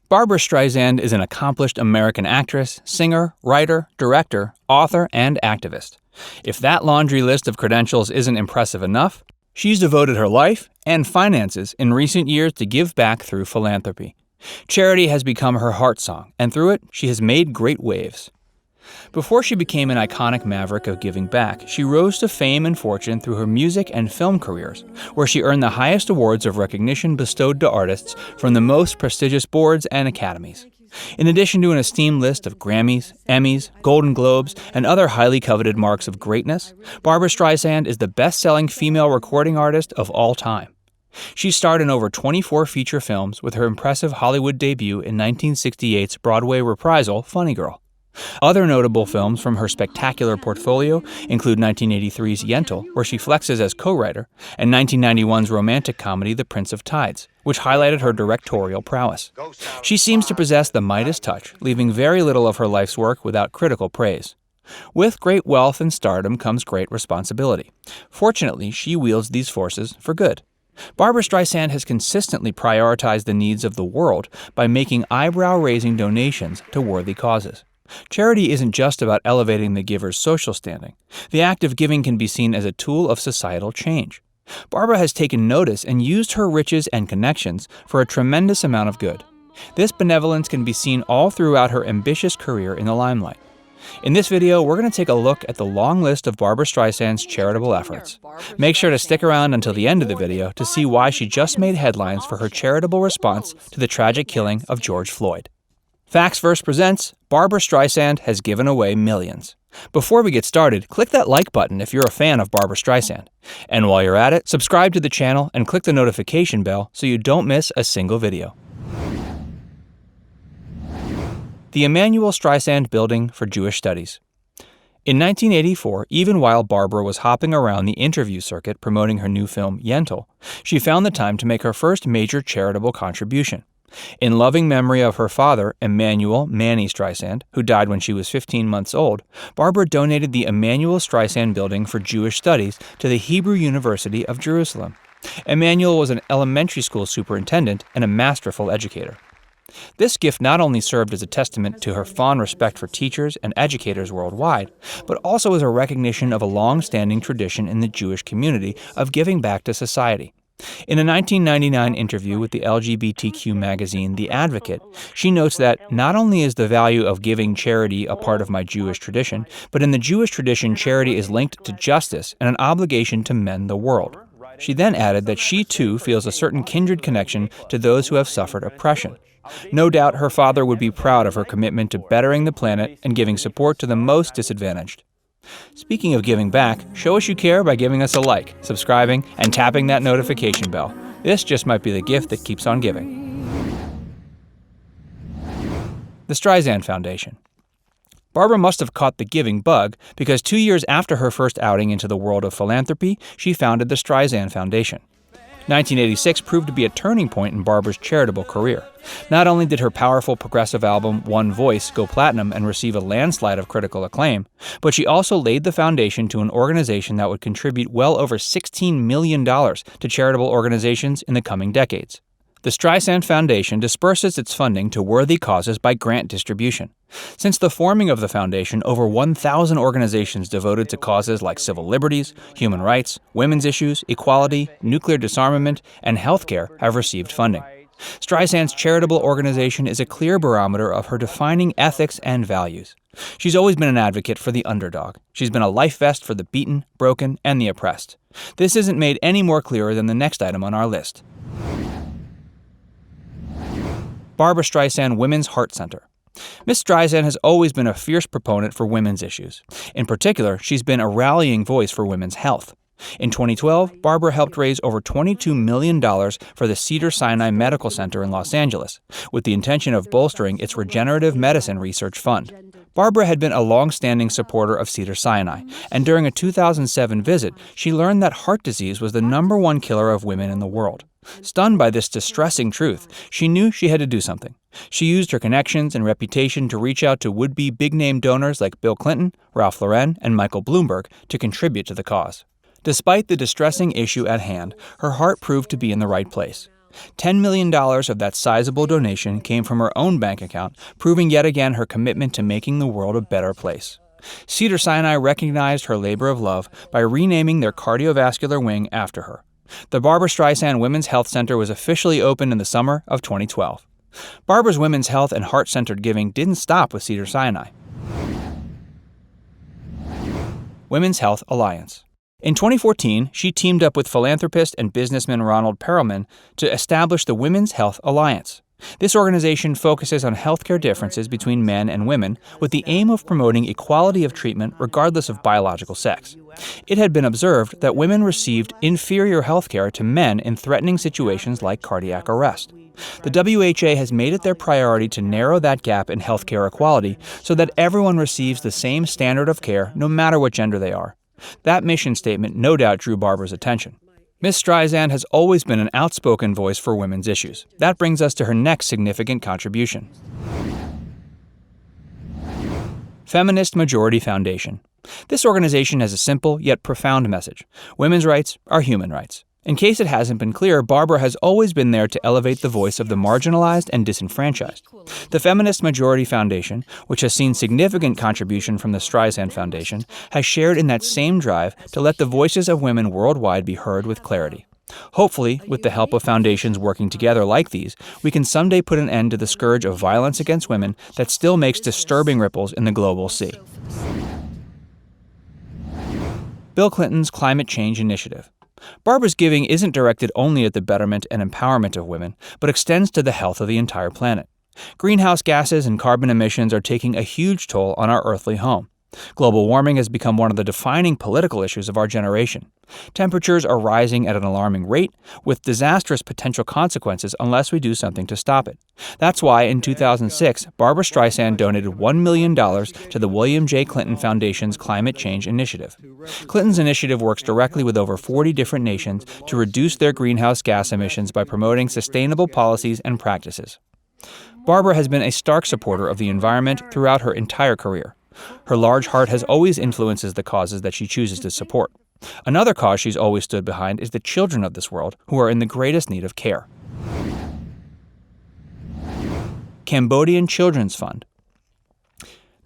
Barbra Streisand is an accomplished American actress, singer, writer, director, author, and activist. If that laundry list of credentials isn't impressive enough, she's devoted her life and finances in recent years to give back through philanthropy. Charity has become her heart song, and through it, she has made great waves. Before she became an iconic maverick of giving back, she rose to fame and fortune through her music and film careers, where she earned the highest awards of recognition bestowed to artists from the most prestigious boards and academies. In addition to an esteemed list of Grammys, Emmys, Golden Globes, and other highly coveted marks of greatness, Barbra Streisand is the best-selling female recording artist of all time. She starred in over 24 feature films with her impressive Hollywood debut in 1968's Broadway reprisal Funny Girl. Other notable films from her spectacular portfolio include 1983's Yentl, where she flexes as co-writer, and 1991's romantic comedy The Prince of Tides, which highlighted her directorial prowess. She seems to possess the Midas touch, leaving very little of her life's work without critical praise. With great wealth and stardom comes great responsibility. Fortunately, she wields these forces for good. Barbra Streisand has consistently prioritized the needs of the world by making eyebrow-raising donations to worthy causes. Charity isn't just about elevating the giver's social standing. The act of giving can be seen as a tool of societal change. Barbra has taken notice and used her riches and connections for a tremendous amount of good. This benevolence can be seen all throughout her ambitious career in the limelight. In this video, we're going to take a look at the long list of Barbra Streisand's charitable efforts. Make sure to stick around until the end of the video to see why she just made headlines for her charitable response to the tragic killing of George Floyd. Facts First presents Barbra Streisand has given away millions. Before we get started, click that like button if you're a fan of Barbra Streisand. And while you're at it, subscribe to the channel and click the notification bell so you don't miss a single video. The Emanuel Streisand Building for Jewish Studies. In 1984, even while Barbra was hopping around the interview circuit promoting her new film Yentl, she found the time to make her first major charitable contribution. In loving memory of her father, Emanuel "Manny" Streisand, who died when she was 15 months old, Barbra donated the Emanuel Streisand Building for Jewish Studies to the Hebrew University of Jerusalem. Emanuel was an elementary school superintendent and a masterful educator. This gift not only served as a testament to her fond respect for teachers and educators worldwide, but also as a recognition of a long-standing tradition in the Jewish community of giving back to society. In a 1999 interview with the LGBTQ magazine The Advocate, she notes that not only is the value of giving charity a part of my Jewish tradition, but in the Jewish tradition, charity is linked to justice and an obligation to mend the world. She then added that she too feels a certain kindred connection to those who have suffered oppression. No doubt her father would be proud of her commitment to bettering the planet and giving support to the most disadvantaged. Speaking of giving back, show us you care by giving us a like, subscribing, and tapping that notification bell. This just might be the gift that keeps on giving. The Streisand Foundation. Barbra must have caught the giving bug because 2 years after her first outing into the world of philanthropy, she founded the Streisand Foundation. 1986 proved to be a turning point in Barbra's charitable career. Not only did her powerful progressive album One Voice go platinum and receive a landslide of critical acclaim, but she also laid the foundation to an organization that would contribute well over $16 million to charitable organizations in the coming decades. The Streisand Foundation disperses its funding to worthy causes by grant distribution. Since the forming of the foundation, over 1,000 organizations devoted to causes like civil liberties, human rights, women's issues, equality, nuclear disarmament, and healthcare have received funding. Streisand's charitable organization is a clear barometer of her defining ethics and values. She's always been an advocate for the underdog. She's been a life vest for the beaten, broken, and the oppressed. This isn't made any more clearer than the next item on our list. Barbra Streisand Women's Heart Center. Ms. Streisand has always been a fierce proponent for women's issues. In particular, she's been a rallying voice for women's health. In 2012, Barbra helped raise over $22 million for the Cedars-Sinai Medical Center in Los Angeles, with the intention of bolstering its regenerative medicine research fund. Barbra had been a long-standing supporter of Cedars-Sinai, and during a 2007 visit, she learned that heart disease was the #1 killer of women in the world. Stunned by this distressing truth, she knew she had to do something. She used her connections and reputation to reach out to would-be big-name donors like Bill Clinton, Ralph Lauren, and Michael Bloomberg to contribute to the cause. Despite the distressing issue at hand, her heart proved to be in the right place. $10 million of that sizable donation came from her own bank account, proving yet again her commitment to making the world a better place. Cedars-Sinai recognized her labor of love by renaming their cardiovascular wing after her. The Barbra Streisand Women's Health Center was officially opened in the summer of 2012. Barbra's women's health and heart-centered giving didn't stop with Cedars-Sinai. Women's Health Alliance. In 2014, she teamed up with philanthropist and businessman Ronald Perelman to establish the Women's Health Alliance. This organization focuses on healthcare differences between men and women with the aim of promoting equality of treatment regardless of biological sex. It had been observed that women received inferior healthcare to men in threatening situations like cardiac arrest. The WHA has made it their priority to narrow that gap in healthcare equality so that everyone receives the same standard of care no matter what gender they are. That mission statement no doubt drew Barbra's attention. Ms. Streisand has always been an outspoken voice for women's issues. That brings us to her next significant contribution. Feminist Majority Foundation. This organization has a simple yet profound message. Women's rights are human rights. In case it hasn't been clear, Barbra has always been there to elevate the voice of the marginalized and disenfranchised. The Feminist Majority Foundation, which has seen significant contribution from the Streisand Foundation, has shared in that same drive to let the voices of women worldwide be heard with clarity. Hopefully, with the help of foundations working together like these, we can someday put an end to the scourge of violence against women that still makes disturbing ripples in the global sea. Bill Clinton's Climate Change Initiative. Barbra's giving isn't directed only at the betterment and empowerment of women, but extends to the health of the entire planet. Greenhouse gases and carbon emissions are taking a huge toll on our earthly home. Global warming has become one of the defining political issues of our generation. Temperatures are rising at an alarming rate, with disastrous potential consequences unless we do something to stop it. That's why, in 2006, Barbra Streisand donated $1 million to the William J. Clinton Foundation's Climate Change Initiative. Clinton's initiative works directly with over 40 different nations to reduce their greenhouse gas emissions by promoting sustainable policies and practices. Barbra has been a stark supporter of the environment throughout her entire career. Her large heart has always influences the causes that she chooses to support. Another cause she's always stood behind is the children of this world who are in the greatest need of care. Cambodian Children's Fund.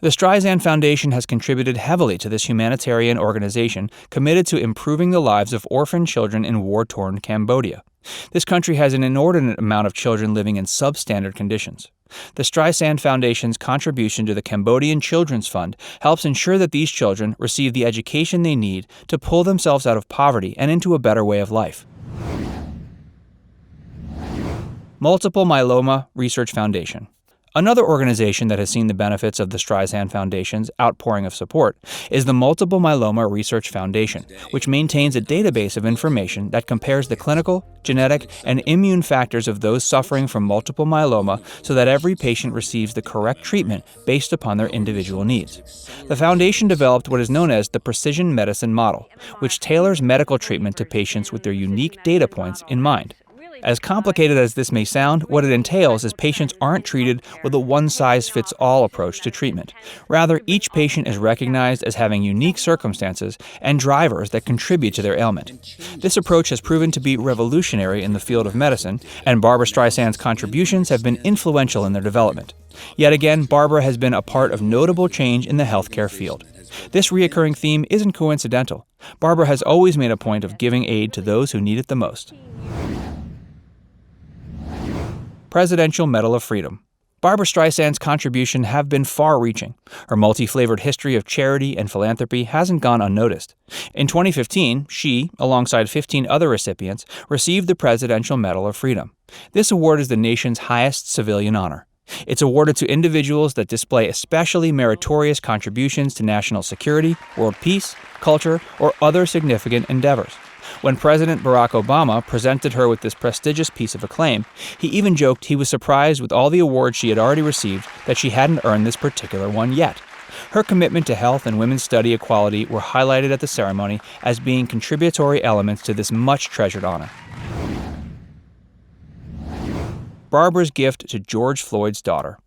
The Streisand Foundation has contributed heavily to this humanitarian organization committed to improving the lives of orphan children in war-torn Cambodia. This country has an inordinate amount of children living in substandard conditions. The Streisand Foundation's contribution to the Cambodian Children's Fund helps ensure that these children receive the education they need to pull themselves out of poverty and into a better way of life. Multiple Myeloma Research Foundation. Another organization that has seen the benefits of the Streisand Foundation's outpouring of support is the Multiple Myeloma Research Foundation, which maintains a database of information that compares the clinical, genetic, and immune factors of those suffering from multiple myeloma so that every patient receives the correct treatment based upon their individual needs. The foundation developed what is known as the precision medicine model, which tailors medical treatment to patients with their unique data points in mind. As complicated as this may sound, what it entails is patients aren't treated with a one-size-fits-all approach to treatment. Rather, each patient is recognized as having unique circumstances and drivers that contribute to their ailment. This approach has proven to be revolutionary in the field of medicine, and Barbra Streisand's contributions have been influential in their development. Yet again, Barbra has been a part of notable change in the healthcare field. This reoccurring theme isn't coincidental. Barbra has always made a point of giving aid to those who need it the most. Presidential Medal of Freedom. Barbra Streisand's contributions have been far-reaching. Her multi-flavored history of charity and philanthropy hasn't gone unnoticed. In 2015, she, alongside 15 other recipients, received the Presidential Medal of Freedom. This award is the nation's highest civilian honor. It's awarded to individuals that display especially meritorious contributions to national security, world peace, culture, or other significant endeavors. When President Barack Obama presented her with this prestigious piece of acclaim, he even joked he was surprised with all the awards she had already received that she hadn't earned this particular one yet. Her commitment to health and women's study equality were highlighted at the ceremony as being contributory elements to this much-treasured honor. Barbra's gift to George Floyd's daughter.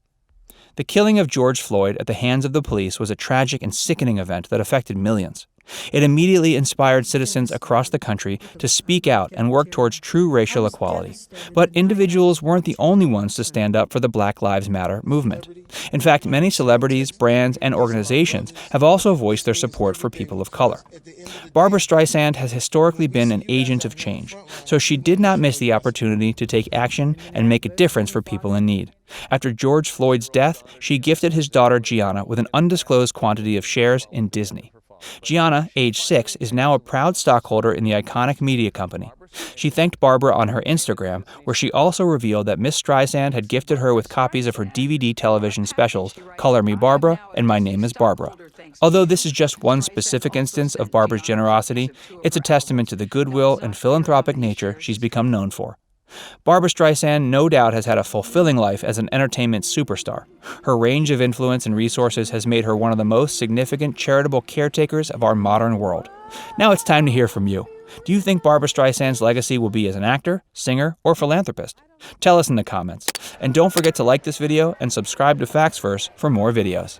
The killing of George Floyd at the hands of the police was a tragic and sickening event that affected millions. It immediately inspired citizens across the country to speak out and work towards true racial equality. But individuals weren't the only ones to stand up for the Black Lives Matter movement. In fact, many celebrities, brands, and organizations have also voiced their support for people of color. Barbra Streisand has historically been an agent of change, so she did not miss the opportunity to take action and make a difference for people in need. After George Floyd's death, she gifted his daughter Gianna with an undisclosed quantity of shares in Disney. Gianna, age 6, is now a proud stockholder in the iconic media company. She thanked Barbra on her Instagram, where she also revealed that Miss Streisand had gifted her with copies of her DVD television specials, Color Me Barbra and My Name is Barbra. Although this is just one specific instance of Barbra's generosity, it's a testament to the goodwill and philanthropic nature she's become known for. Barbra Streisand no doubt has had a fulfilling life as an entertainment superstar. Her range of influence and resources has made her one of the most significant charitable caretakers of our modern world. Now it's time to hear from you. Do you think Barbra Streisand's legacy will be as an actor, singer, or philanthropist? Tell us in the comments. And don't forget to like this video and subscribe to Facts Verse for more videos.